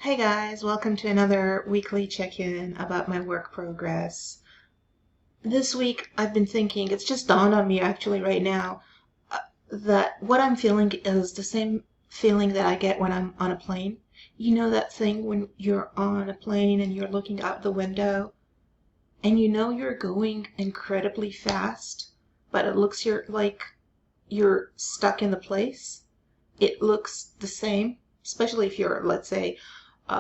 Hey guys, welcome to another weekly check-in about my work progress. This week I've been thinking, it's just dawned on me actually right now, that what I'm feeling is the same feeling that I get when I'm on a plane. You know that thing when you're on a plane and you're looking out the window and you know you're going incredibly fast, but it looks like you're stuck in the place. It looks the same, especially if you're, let's say,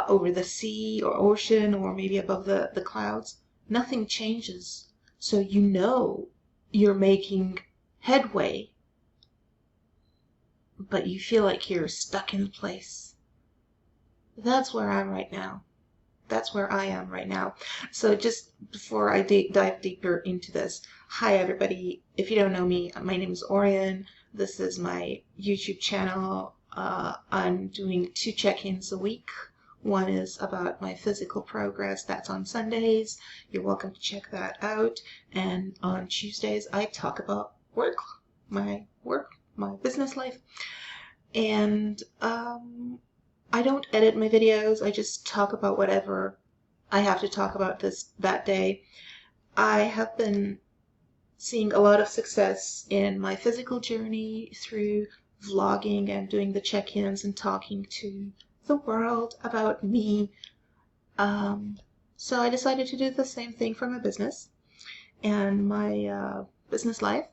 over the sea or ocean or maybe above the clouds. Nothing changes. So you know you're making headway, but you feel like you're stuck in place. That's where I'm right now. That's where I am right now. So just before I dive deeper into this, hi everybody. If you don't know me, my name is Orion. This is my YouTube channel. I'm doing 2 check-ins a week. One is about my physical progress. That's on Sundays. You're welcome to check that out. And on Tuesdays, I talk about work, my business life. And I don't edit my videos. I just talk about whatever I have to talk about that day. I have been seeing a lot of success in my physical journey through vlogging and doing the check-ins and talking to the world about me. So I decided to do the same thing for my business and my business life.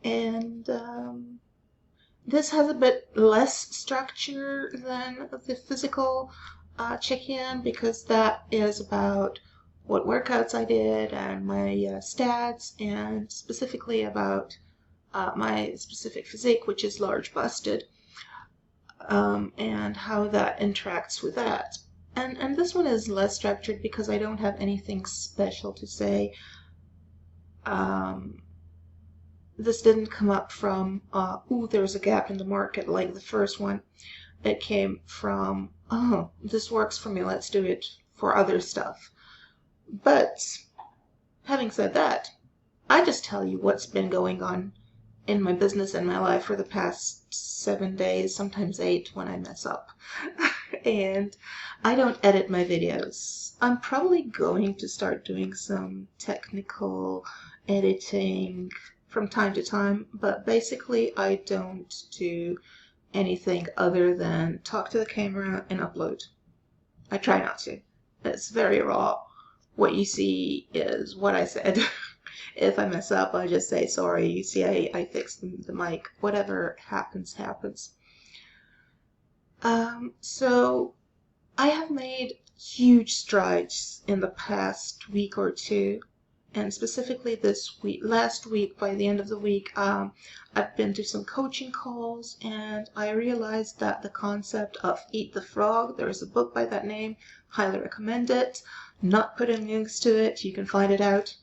And this has a bit less structure than the physical check-in because that is about what workouts I did and my stats, and specifically about my specific physique, which is large busted, and how that interacts with that. And this one is less structured because I don't have anything special to say. This didn't come up from, ooh, there's a gap in the market like the first one. It came from, oh, this works for me, let's do it for other stuff. But having said that, I just tell you what's been going on in my business and my life for the past 7 days, sometimes 8 when I mess up. And I don't edit my videos. I'm probably going to start doing some technical editing from time to time, but basically I don't do anything other than talk to the camera and upload. I try not to. It's very raw. What you see is what I said. If I mess up, I just say sorry. You see, I fixed the mic. Whatever happens, happens. So I have made huge strides in the past week or two. And specifically this week, last week, by the end of the week, I've been to some coaching calls, and I realized that the concept of Eat the Frog, there is a book by that name, highly recommend it. Not putting links to it, you can find it out.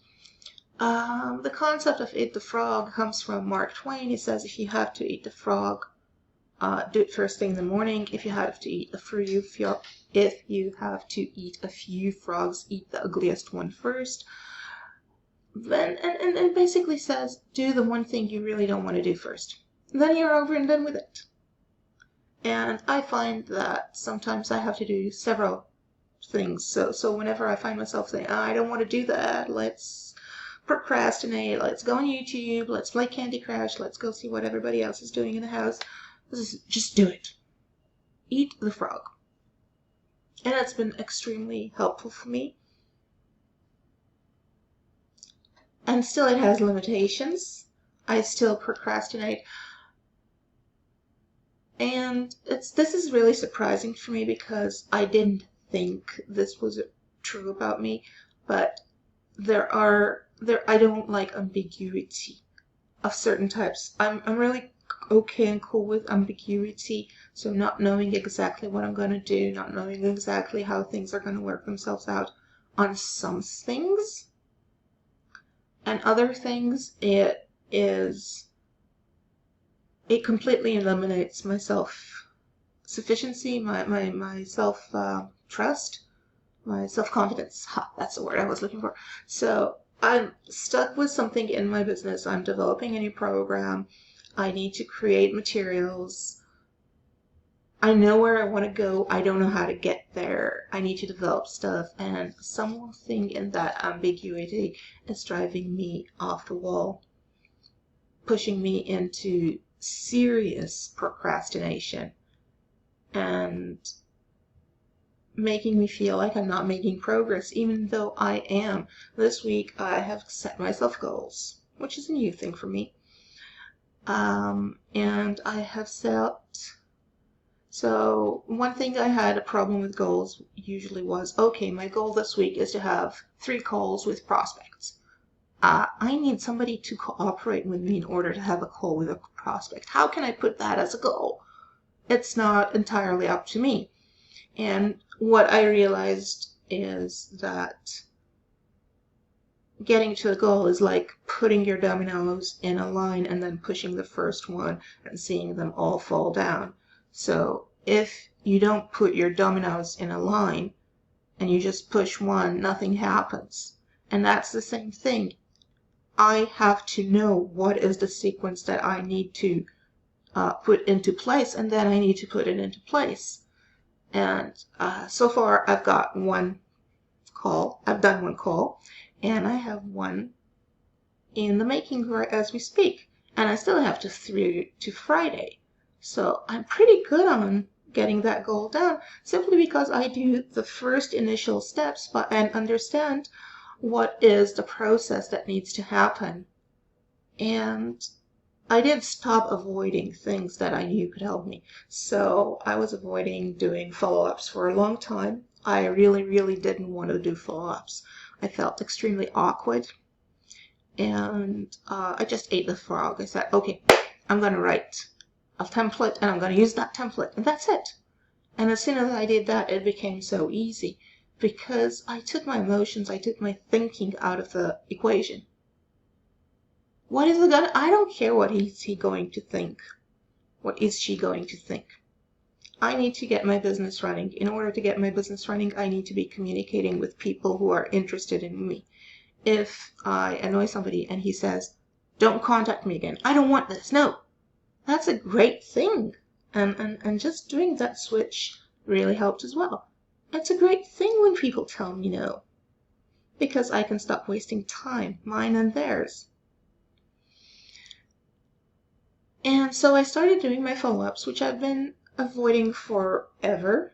The concept of Eat the Frog comes from Mark Twain. He says if you have to eat the frog, do it first thing in the morning. If you have to eat a few frogs, eat the ugliest one first. And basically says, do the one thing you really don't want to do first. Then you're over and done with it. And I find that sometimes I have to do several things. So whenever I find myself saying, oh, I don't want to do that, let's procrastinate, let's go on YouTube, let's play Candy Crush, let's go see what everybody else is doing in the house, just do it. Eat the frog. And that's been extremely helpful for me. And still it has limitations. I still procrastinate. And this is really surprising for me because I didn't think this was true about me, but I don't like ambiguity of certain types. I'm really okay and cool with ambiguity, so not knowing exactly what I'm going to do, not knowing exactly how things are going to work themselves out on some things. And other things, it completely eliminates my self-sufficiency, my self-trust, my self-confidence. That's the word I was looking for. So I'm stuck with something in my business. I'm developing a new program. I need to create materials. I know where I want to go. I don't know how to get there. I need to develop stuff. And something in that ambiguity is driving me off the wall, pushing me into serious procrastination and making me feel like I'm not making progress, even though I am. This week I have set myself goals, which is a new thing for me. And I have set. So one thing I had a problem with goals usually was, okay, my goal this week is to have 3 calls with prospects. I need somebody to cooperate with me in order to have a call with a prospect. How can I put that as a goal? It's not entirely up to me. And what I realized is that getting to a goal is like putting your dominoes in a line and then pushing the first one and seeing them all fall down. So if you don't put your dominoes in a line and you just push one, nothing happens. And that's the same thing. I have to know what is the sequence that I need to put into place, and then I need to put it into place. And so far I've got one call. I've done one call, and I have one in the making as we speak. And I still have to through to Friday. So I'm pretty good on getting that goal done, simply because I do the first initial steps and understand what is the process that needs to happen. And I did stop avoiding things that I knew could help me. So I was avoiding doing follow-ups for a long time. I really, really didn't want to do follow-ups. I felt extremely awkward. And I just ate the frog. I said, okay, I'm going to write a template and I'm going to use that template. And that's it. And as soon as I did that, it became so easy because I took my emotions, I took my thinking out of the equation. What is it gonna? I don't care what is he going to think. What is she going to think? I need to get my business running. In order to get my business running, I need to be communicating with people who are interested in me. If I annoy somebody and he says, don't contact me again, I don't want this, no, that's a great thing. And just doing that switch really helped as well. It's a great thing when people tell me no, because I can stop wasting time, mine and theirs. And so I started doing my follow-ups, which I've been avoiding forever.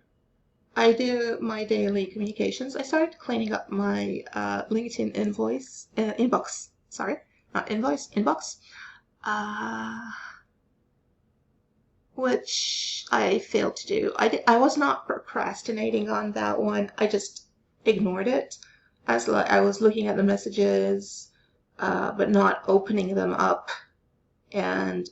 I do my daily communications. I started cleaning up my LinkedIn inbox. Sorry, not invoice, inbox. Which I failed to do. I was not procrastinating on that one. I just ignored it. I was looking at the messages, but not opening them up. And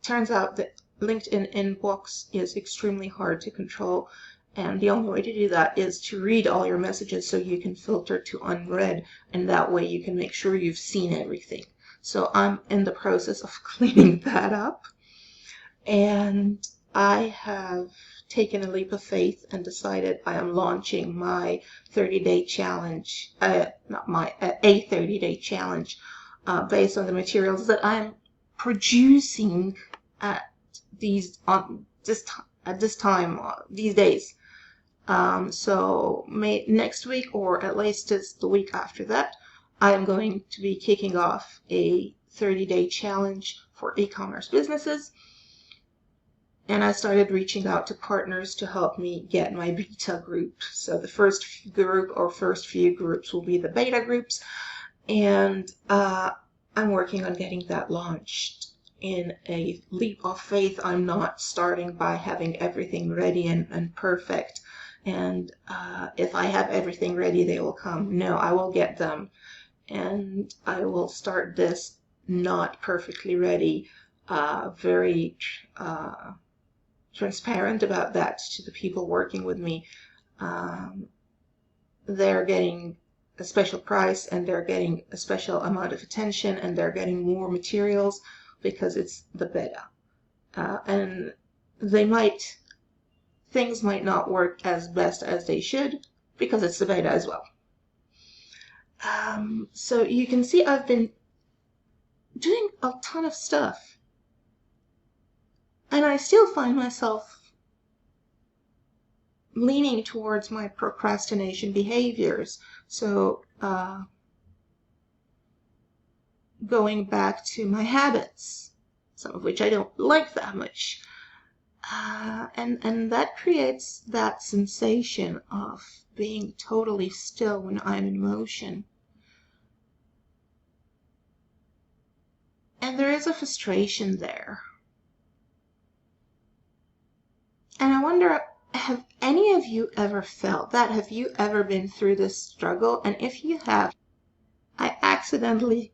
turns out that LinkedIn inbox is extremely hard to control. And the only way to do that is to read all your messages so you can filter to unread. And that way you can make sure you've seen everything. So I'm in the process of cleaning that up. And I have taken a leap of faith and decided I am launching my 30-day challenge, a 30-day challenge based on the materials that I'm producing at these days. So next week, or at least the week after that, I'm going to be kicking off a 30-day challenge for e-commerce businesses. And I started reaching out to partners to help me get my beta group. So the first group or first few groups will be the beta groups. And I'm working on getting that launched in a leap of faith. I'm not starting by having everything ready and perfect. And if I have everything ready, they will come. No, I will get them. And I will start this not perfectly ready, very transparent about that to the people working with me. They're getting a special price and they're getting a special amount of attention and they're getting more materials because it's the beta. And things might not work as best as they should because it's the beta as well. So you can see I've been doing a ton of stuff. And I still find myself leaning towards my procrastination behaviors. So going back to my habits, some of which I don't like that much. And that creates that sensation of being totally still when I'm in motion. And there is a frustration there. And I wonder, have any of you ever felt that? Have you ever been through this struggle? And if you have, I accidentally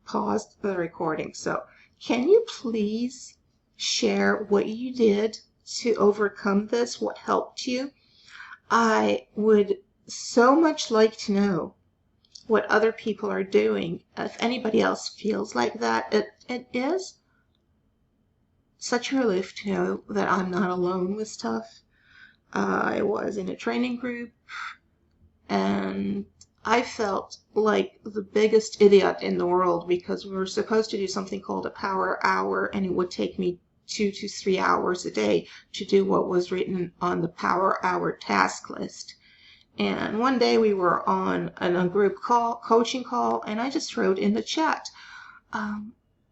paused the recording. So can you please share what you did to overcome this? What helped you? I would so much like to know what other people are doing. If anybody else feels like that, it is such a relief to know that I'm not alone with stuff. I was in a training group and I felt like the biggest idiot in the world because we were supposed to do something called a power hour, and it would take me 2 to 3 hours a day to do what was written on the power hour task list. And one day we were on a group call, coaching call, and I just wrote in the chat,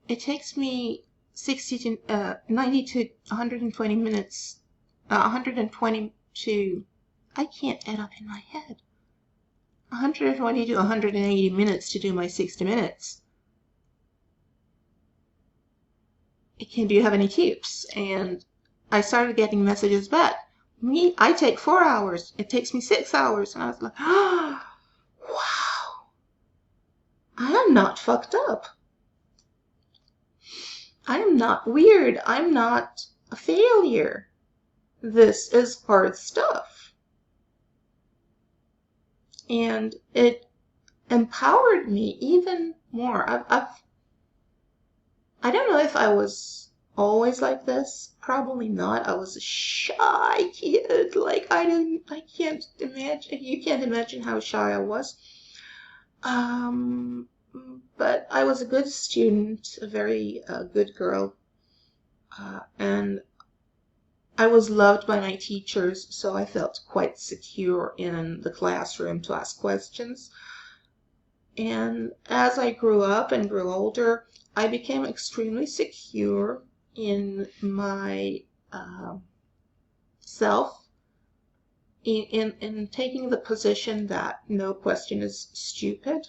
it takes me 90 to 120 minutes, 120 to, I can't add up in my head, 120 to 180 minutes to do my 60 minutes. Do you have any tips? And I started getting messages back. I take 4 hours. It takes me 6 hours. And I was like, oh, wow. I am not fucked up. I am not weird. I'm not a failure. This is hard stuff. And it empowered me even more. I don't know if I was always like this. Probably not. I was a shy kid. Like, you can't imagine how shy I was. But I was a good student, a very good girl. And I was loved by my teachers, so I felt quite secure in the classroom to ask questions. And as I grew up and grew older, I became extremely secure in my self, in taking the position that no question is stupid.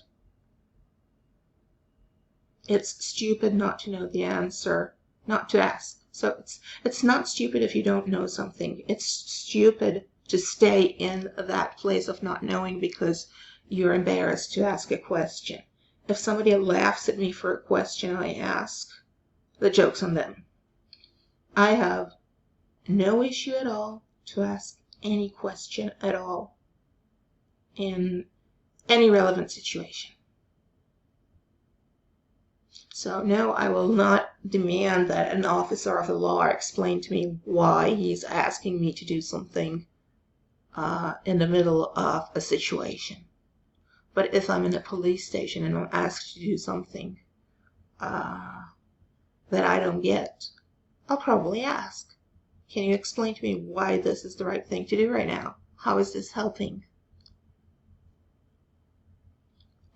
It's stupid not to know the answer, not to ask. So it's not stupid if you don't know something. It's stupid to stay in that place of not knowing because you're embarrassed to ask a question. If somebody laughs at me for a question I ask, the joke's on them. I have no issue at all to ask any question at all in any relevant situation. So no, I will not demand that an officer of the law explain to me why he's asking me to do something in the middle of a situation. But if I'm in a police station and I'm asked to do something that I don't get, I'll probably ask, can you explain to me why this is the right thing to do right now? How is this helping?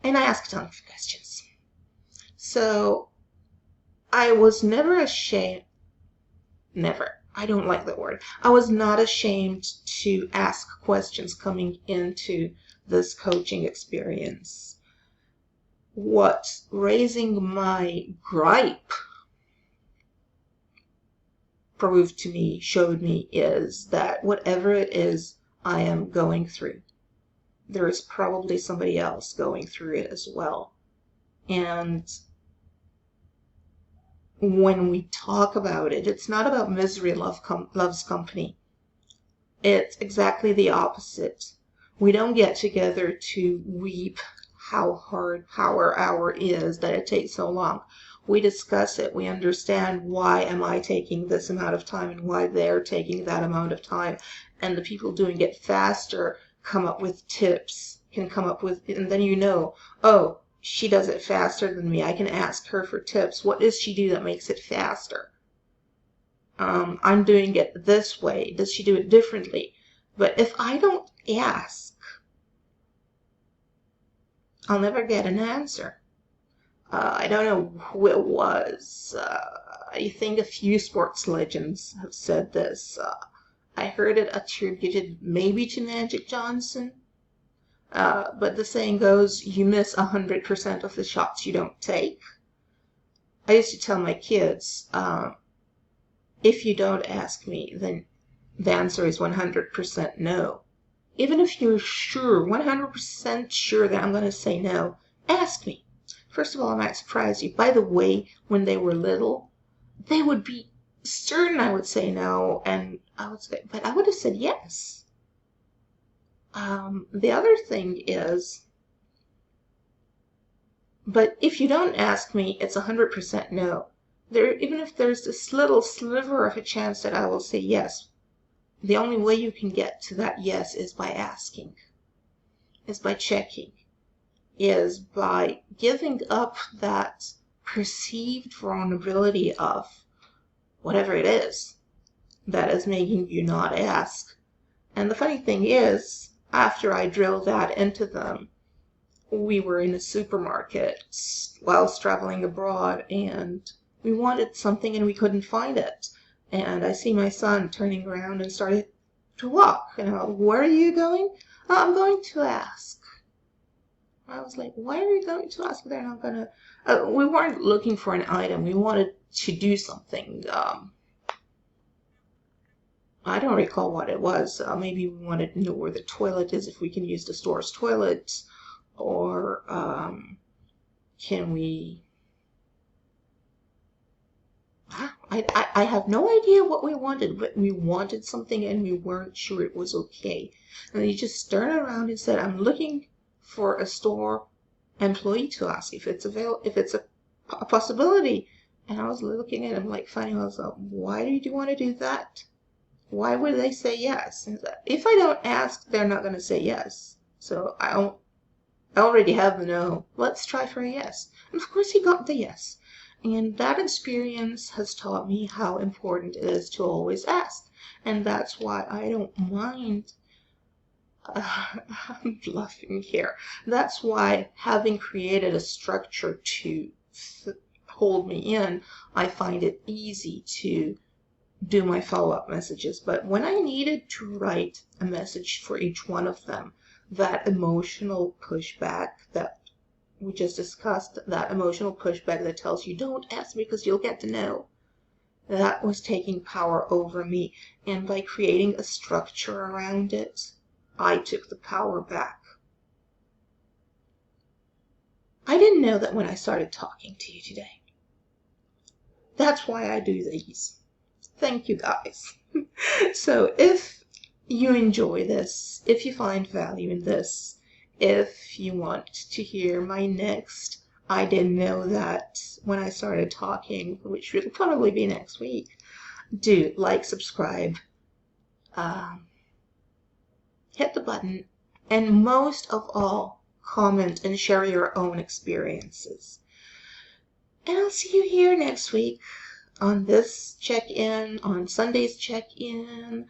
And I ask tons of questions. So I was never ashamed, I don't like that word. I was not ashamed to ask questions coming into this coaching experience. What raising my gripe showed me is that whatever it is I am going through, there is probably somebody else going through it as well. And when we talk about it, it's not about misery loves company. It's exactly the opposite. We don't get together to weep how hard power hour is, that it takes so long. We discuss it. We understand why am I taking this amount of time and why they're taking that amount of time. And the people doing it faster come up with tips, and then you know, oh, she does it faster than me. I can ask her for tips. What does she do that makes it faster? I'm doing it this way. Does she do it differently? But if I don't ask, I'll never get an answer. I don't know who it was. I think a few sports legends have said this. I heard it attributed maybe to Magic Johnson. But the saying goes, you miss 100% of the shots you don't take. I used to tell my kids, if you don't ask me, then the answer is 100% no. Even if you're sure, 100% sure that I'm going to say no, ask me. First of all, I might surprise you. By the way, when they were little, they would be certain I would say no, and I would say, but I would have said yes. The other thing is, but if you don't ask me, it's 100% no. Even if there's this little sliver of a chance that I will say yes, the only way you can get to that yes is by asking, is by checking, is by giving up that perceived vulnerability of whatever it is that is making you not ask. And the funny thing is, after I drilled that into them, we were in a supermarket whilst traveling abroad, and we wanted something and we couldn't find it. And I see my son turning around and started to walk. Where are you going? I'm going to ask. I was like, why are you going to ask? They're not going to... we weren't looking for an item. We wanted to do something. I don't recall what it was. Maybe we wanted to know where the toilet is, if we can use the store's toilet. Or can we... I have no idea what we wanted, but we wanted something and we weren't sure it was okay. And he just turned around and said, I'm looking for a store employee to ask if it's a possibility. And I was looking at him like funny. I was like, why do you want to do that? Why would they say yes? And if I don't ask, they're not going to say yes. So I already have the no. Let's try for a yes. And of course he got the yes. And that experience has taught me how important it is to always ask. And that's why I don't mind... I'm bluffing here. That's why, having created a structure to hold me in, I find it easy to do my follow-up messages. But when I needed to write a message for each one of them, that emotional pushback that we just discussed, that emotional pushback that tells you don't ask because you'll get to know, that was taking power over me. And by creating a structure around it, I took the power back. I didn't know that when I started talking to you today. That's why I do these. Thank you, guys. So if you enjoy this, if you find value in this, if you want to hear my next I Didn't Know That when I started talking, which will probably be next week, do like, subscribe, hit the button, and most of all, comment and share your own experiences. And I'll see you here next week on this check-in, on Sunday's check-in,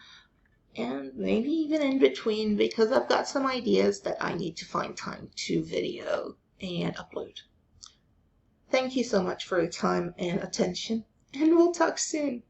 and maybe even in between, because I've got some ideas that I need to find time to video and upload. Thank you so much for your time and attention, and we'll talk soon.